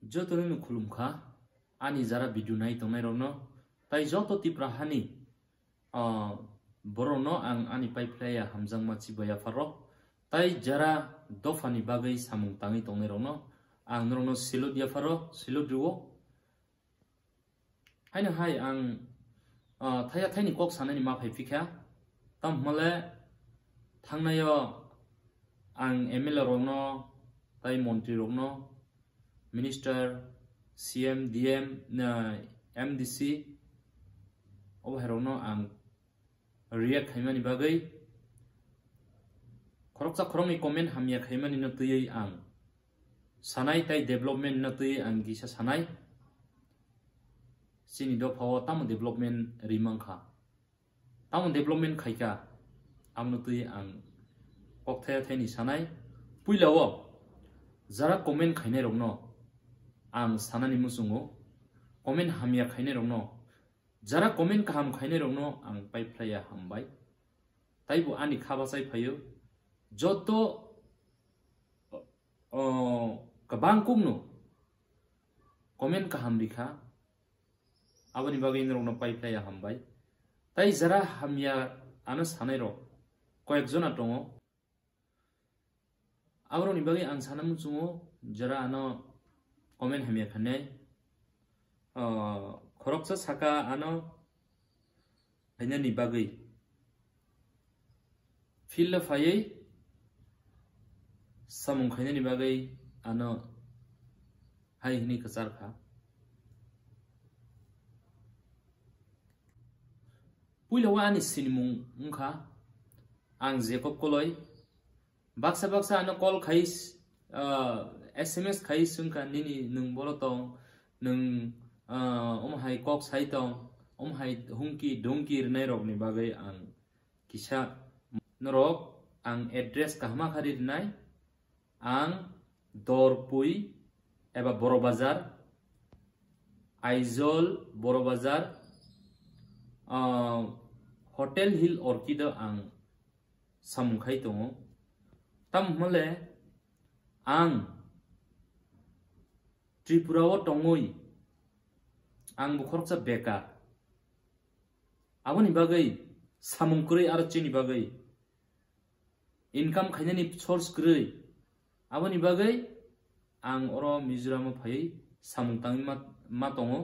joto nu khulum kha ani jara video nai tongnai rok no tai joto tipra hani borono ang ani paiplaya hamjang machi baya faro tai jara dofani bagai samung tangi tongnai rok no ang norno silo dia faro silo duo haina hai ang thaya thaini kok sanani ma phai fikha tam male thangnayo ang MLA rok no tai montri rok no minister CM DM na MDC obaherok no ang react khaimani bagai khoroksa khorongni comment hamya khaimani no tuyei ang sanai tai development na tuyei ang gisa sanai sini do phawo tam development rimang kha tam development khaika amno tuyei ang kokthaya thaini sanai puilawo jara comment khainai rok no ang sanani musungo comment hamya khainai rok no jara comment kaham khainai rok no ang paiplaya hambai taibo ani khabasai phayo joto kabang kungno comment kaham rikha abani bagai rok no paiplaya hambai tai jara hamya ano sanai rok koyek jona tongo abroni bagai ang sanamu chungo jara ano comment hamya khanai khoroksa saka ano hainani bagai fil phayei samung khainani bagai ano hai hini kachar kha puilawa ani sinimung ungkha ang Jacob koloi baksa baksa ano call khais SMS khai sungka nini nung bolotong nung hai kok sai tong hai hungki dongki rnai rok ni bagai ang kisa norok ang address kahma khari rnai ang Dorpui eba Boro Bazar Aizol Boro Bazar Hotel Hill Orchid ang samung khai tongo tam mole ang Tripura o tongoi ang bukhoroksa beka aboni bagai samung kurei aro chini bagai income khainani source kurei aboni bagai ang oro Mizoram phai samung tangi ma tongo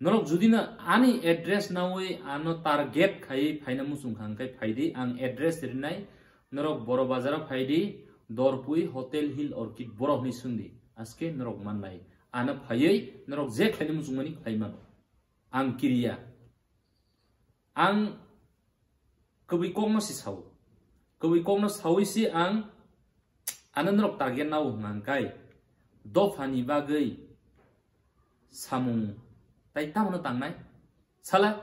norok judina ani address nawi ano target khai phaina musung khangkai phaidi ang address rinai norok Boro Bazar phaidi Dorpui Hotel Hill Orchid borok ni sundi aske norok mannai ana phayei norok je khaini musungmani khlaiman ang kiriya ang kawi kongno si sau kawi kongno sawi si ang anandrok target nau ngangkai dofani bagai samung tai tamono tangnai sala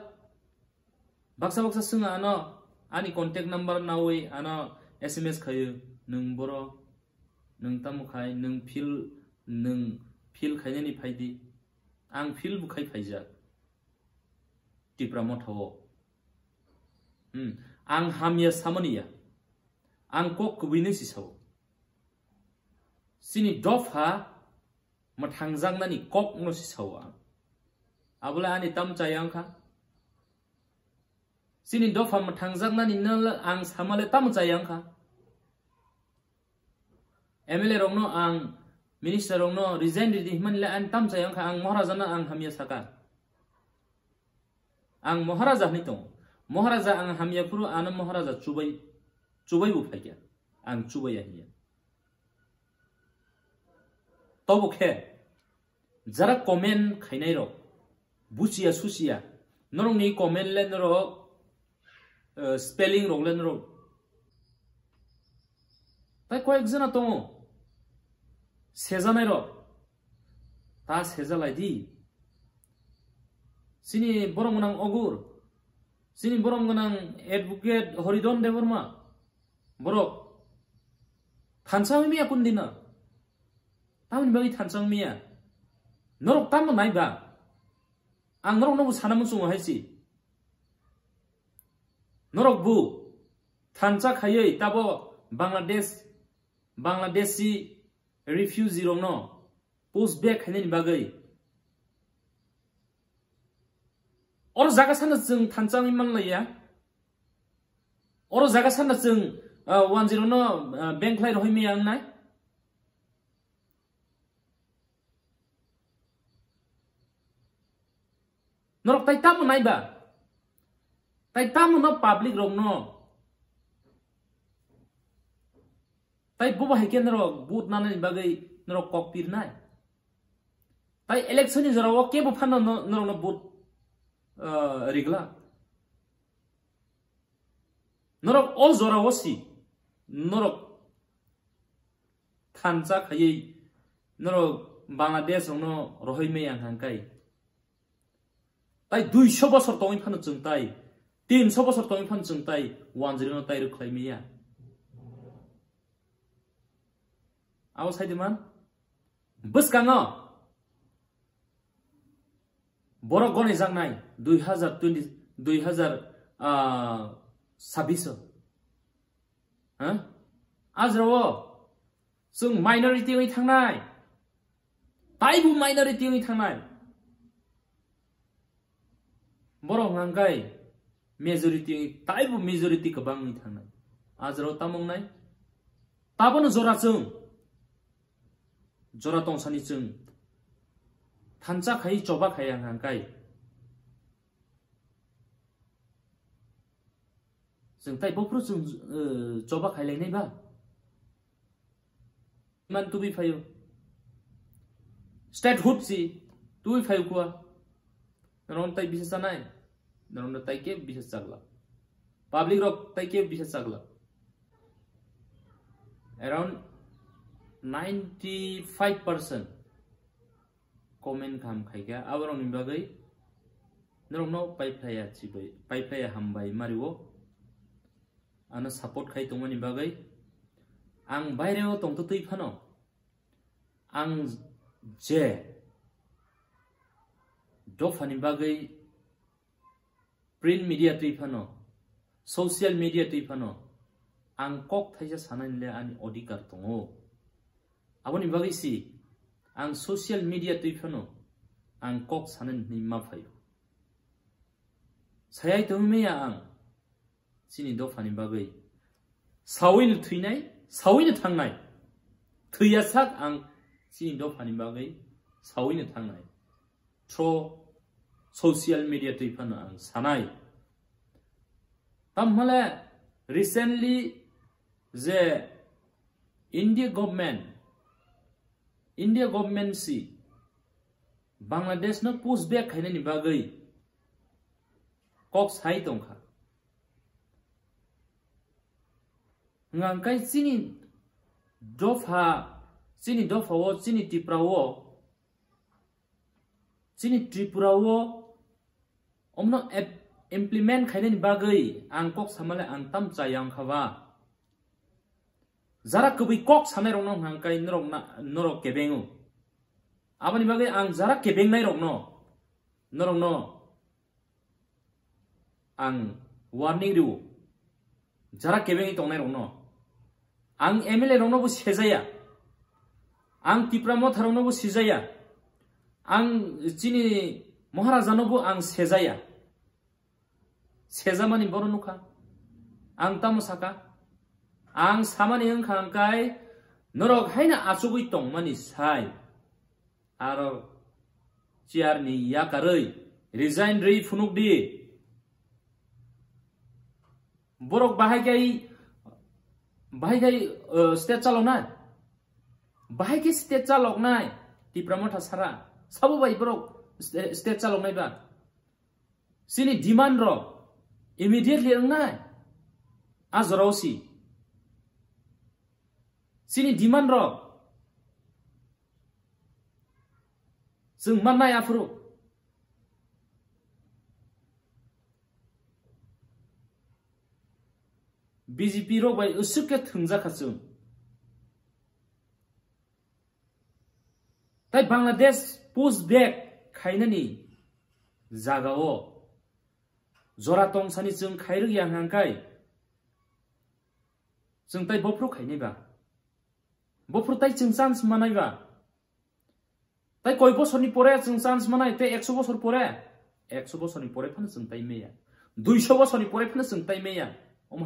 baksa baksa sunga ano ani contact number nawi ano SMS khayu nung boro nung tamu khai nung fil khainani phaidi ang fil bu khai phaija tipra mothawo ang hamya samaniya ang kok kubine si saw sini dofha mathangjang nani kok no si sawa abula ani tam chayang kha sini dofha mathangjang nani nal ang samale tam chayang kha MLA rongno ang minister rongno resign di himani la an tam chayang kha ang maharaja na ang hamya saka ang maharaja ni tong maharaja ang hamya puru an maharaja chubai bu phaiya ang chubai ya tobo khe jara comment khainai ro buchia susia norong ni comment le noro spelling rong le noro tai ko ekjana tongo sejanai ro ta sejalai di sini borong nang ogur sini borong nang advocate Horidon Deborma borok thansangmiya kundina tamin bagi thansangmiya norok tam nai ba ang norok no sanamu sungo haisi norok bu thansa khayei tabo Bangladeshi refugee rong no post back hainin bagai or jaga sana jeng thanchang iman laya or jaga sana jeng 10 no bank lai rohoi me ang nai norok tai tam nai ba tai tam no public rong no tai buba heken ro but nana bagai norok kokpir nai tai election is ro ke bu phan no norok no but rigla norok all zora wosi norok thancha khayei norok Bangladesh rong no rohoi me yang hangkai tai 200 bosor tong phan chung tai 300 bosor tong phan chung tai 10 no tai ro khlai me ya awas hai diman bus kanga borok gone jang nai 2020 2026 ha azrawo sung minority oi thangnai taibu minority oi thangnai borok nangkai majority taibu majority kabang oi thangnai azrawo tamong nai tabono jora chung jora tong sani chung thancha khai choba khai ang hangkai jeng tai bopro chung choba khai lai nai ba man tu bi phayo statehood si tu bi phayo kwa ron tai bisa sanai ron tai ke bisa chagla public rock tai ke bisa chagla around 95% comment kam khaiga abarong ni bagai norong no paiplaya chibai paiplaya hambai mariwo ana support khai tongmani bagai ang baireo tongto tui phano ang je dofani bagai print media tui phano social media tui phano ang kok thaisa sananle ani odikar tongo aboni bagai si ang social media tui phano ang kok sanan ni ma phayo sayai tome ya ang sini do phani bagai sawin thuinai sawin thangnai thuya sak ang sini do phani bagai sawin thangnai through social media tui phano ang sanai tamhala recently the India government si Bangladesh no push back khaina ni bagai kok sai tongkha ngangkai sini dofa wo sini tripura wo omno implement khaina ni bagai ang kok samale ang tam chayang khawa jara kubi kok sanai rong no ngangkai norok kebengu abani bagai ang jara kebeng nai rong no norong no ang warning riu jara kebeng tong nai rong no ang MLA rong no bu sejaya ang tipramo tharong no bu sejaya ang chini maharaja no bu ang sejaya sejamani boro nukha ang tamo saka ang samani hangkai norok haina achugui tongmani sai aro chiar ni yakarei resign rei funuk di borok bahagai state chaloknai bahagai state chaloknai ti pramotha sara sabu bai borok state chaloknai ba sini demand ro immediately ngai azrosi sini demand ro sung manai afro BJP ro bai usuke thungja khachung tai Bangladesh push back khainani jagao joratong sani chung khairu yang hangkai chung tai bopro khainai ba bopro tai chung chance manai ba tai koi bosor ni pore jeng chance manai te 100 bosor pore 100 bosor ni pore phane jeng tai meya 200 bosor ni pore phane jeng tai meya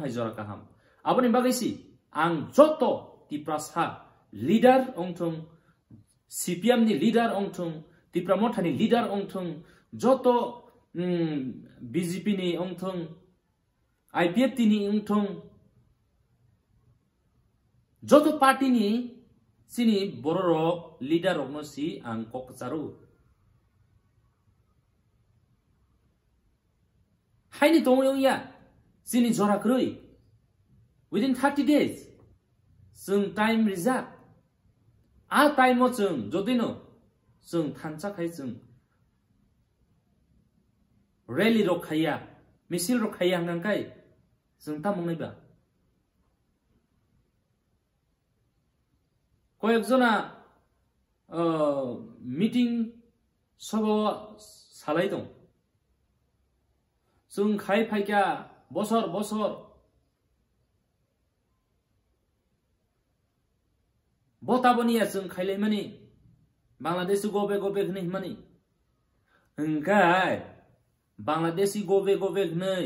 hai jora kaham aboni bagai si ang joto tiprasa leader ongthong CPM ni leader ongthong tipramotha ni leader ongthong joto BJP ni ongthong IPFT ni ongthong joto party ni sini bororo leader ogno si ang kokcharu haini tongyong ya sini jora krui within 30 days sung time reserve a time mo sung jodino sung thancha khai sung rally ro khaya misil ro khaya nangkai sung ta mongnai ba কয়েকজনা meeting সব সালাই দं जों खाय फायका बसर बसर बताबनिया जों खायलाय मानि बांलादेशी गोबे गोबे हनै मानि हंखाय बांलादेशी गोबे गोबे हनै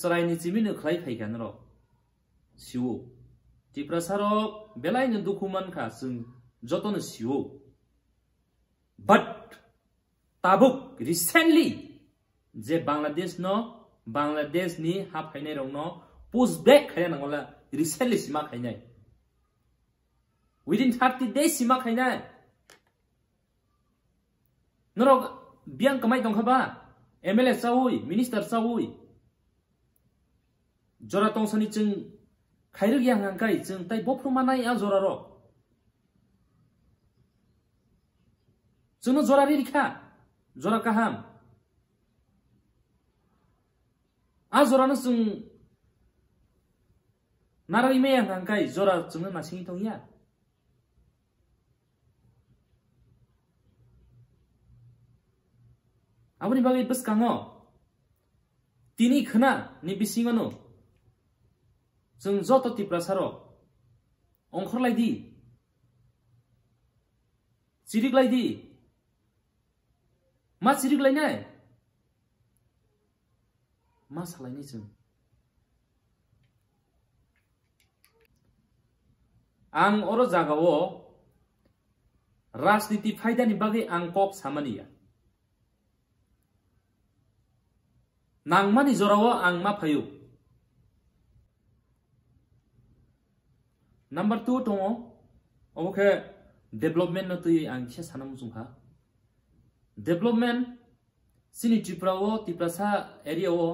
चरायनि चिमिनो खाय फायकान र सिउ Tiprasarok belai ni dokumen ka sung jotono siwo. But tabuk recently je Bangladesh ni hap khainai rong no push back khaya nangola recently sima khainai. Within 30 days sima khainai. Norok biang kamai dong khaba MLA sawi minister sawi. Jora tong sani chung खायरग yang angkai jeng tai boprumanai a joraro jeno jorari rikha jora kaham a jorano jeng narai me yang angkai jora jeng nasing tongya aboni bagai beskango tini khna ni bisingono जों जत तिप्रासारो अंखरलायदि चिरिगलायदि मा चिरिगलायनाय मा सालायनाय जों आं अरो जागावो राजनीति फायदानि बागै आं कक सामानिया नांमानि जरावो आं मा फायो Number 2 tongo oke development no tui ang kisa sanam sungha development sini Tripura Tiprasa area wo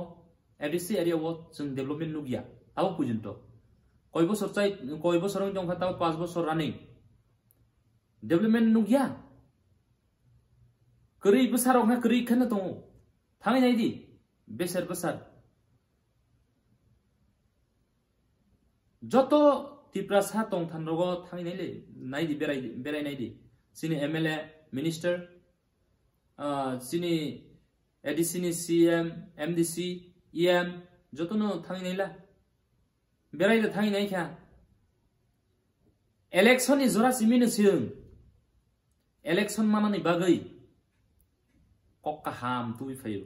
ADC area wo jeng development nugia abo pujinto koi bosor chai koi bosor jong khata 5 bosor running development nugia kri besar ong kri khana tongo thangai nai di besar besar joto Tiprasa tong thanrogo thangi naile naidi berai naidi sini MLA minister sini ADC ni CM MDC EM jotono thangi naila berai da thangi nai kha election ni jora simine sing election manani bagai kokka ham tui phayo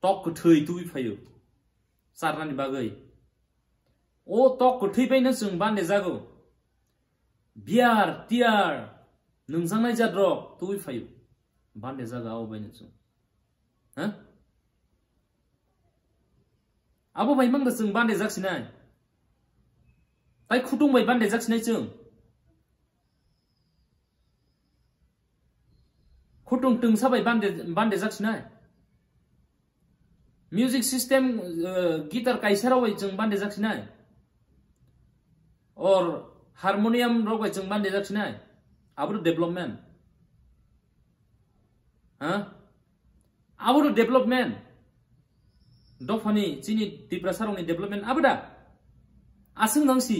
tok thei tui phayo sarnani bagai o tok thei paina sung ban de jago biar tiar nungsangnai jadrok tui phayo ban de jaga au baina sung ha abo bai mang da sung ban de jaksinai tai khutung bai ban de jaksinai sung khutung tung sabai ban de jaksinai music system guitar kaisara bai sung ban de jaksinai or harmonium rok bai sung ban de jaksinai abru development ha abru development dofani chini Tiprasa rok ni development abuda asung nangsi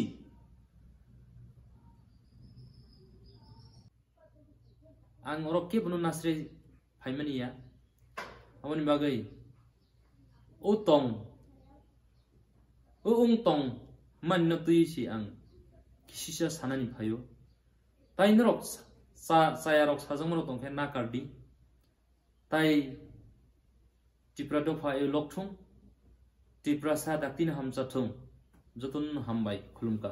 ang orok ke bunu nasre phaimaniya amoni bagai o tong o ung tong man na tui si ang kisisa sanani phayo tai norok sayarok sajangmano tongkhe nakardi tai tipra dofa e lokthung tipra sa daktin hamchathung jotun hambai khulumka.